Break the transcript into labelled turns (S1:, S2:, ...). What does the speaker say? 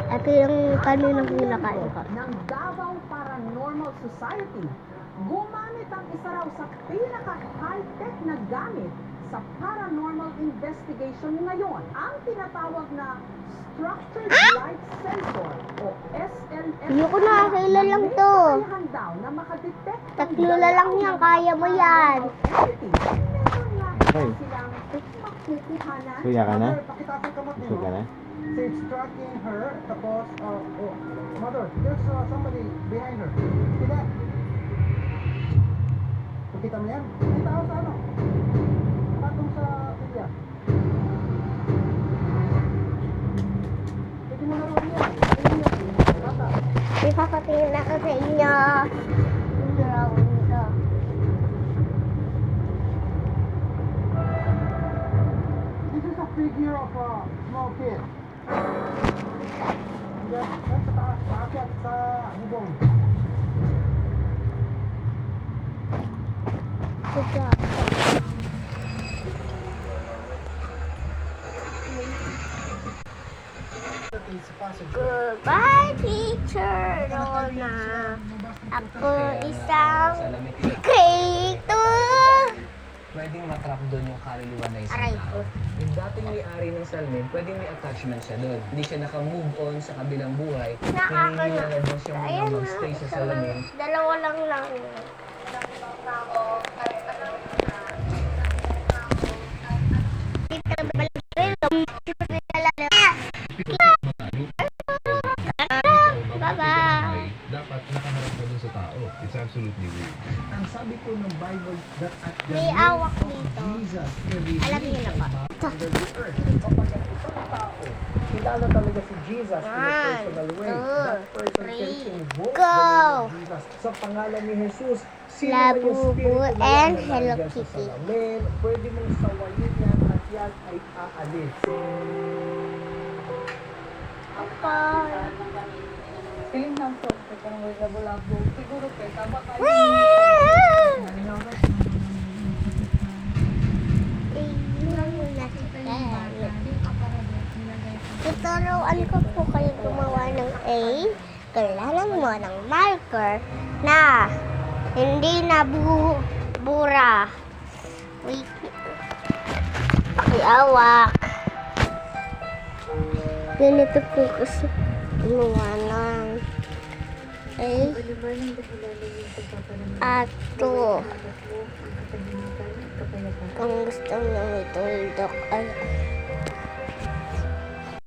S1: Ito yung kaninang kinakain ko.
S2: Ng Davao Paranormal Society, gumamit ang isa raw sa pinaka-high-tech na gamit sa paranormal investigation ngayon, ang tinatawag na Structured Light Sensor o SLS.
S1: Hindi ko nakakailan lang to.
S2: Daw na makadetect ng
S1: Tatlo na lang yan, kaya mo yan.
S2: Okay.
S3: Kuya ka na?
S2: Pakitapos ka mo.
S3: Gusto ka na?
S2: So it's tracking her, tapos, mother, there's somebody behind her. Sila. Pakita mo yan? Kita ako sa ano? Patong sa pilya. Pwede mo naroon yan. Bata.
S1: Ipakatingin ako sa inyo. Yung drawing ko.
S2: This is a figure of a small kid. Yan sa taas, paakyat sa hubong.
S1: Ito. Goodbye, teacher Rona. Ako isang krito.
S4: Pwedeng matrap doon yung kaluluwa na isang
S1: Aray
S4: tao.
S1: ko.
S4: Yung dating may-ari ng salamin, pwedeng may attachment siya doon. Hindi siya naka-move on sa kabilang buhay.
S1: Nakakano.
S4: Hinihinala doon siya
S1: Ayan
S4: muna
S1: na.
S4: mag-stay sa salamin.
S1: Dalawa lang lang. Bye-bye.
S5: Dapat nakaharap ka dun sa tao. It's absolutely weird.
S2: Ang sabi po ng Bible that at the
S1: May
S2: name
S1: awak
S2: of
S1: dito.
S2: Jesus, every
S1: Alam
S2: knee
S1: niyo na
S2: shall
S1: ba?
S2: bow under the earth. Kapag ang isang tao, kilala talaga si Jesus in a personal way. That person can invoke the
S1: go!
S2: name of Jesus. Sa pangalan ni Jesus, sino man yung
S1: Labubu
S2: spirito na
S1: and
S2: yan na
S1: Hello
S2: nandiyan sa
S1: Kitty.
S2: salamin, pwede mong sawayin yan at yan ay aalis.
S6: Feeling ng to, parang may labo-labo. Siguro pe, tama tayo.
S1: Tuturuan ko po kayo gumawa ng A. Kailangan mo ng marker na hindi nabubura. Wait. Pakiawak. Ganito po kasi gumawa ng A. Ato. Kung gusto nyo ituldok ay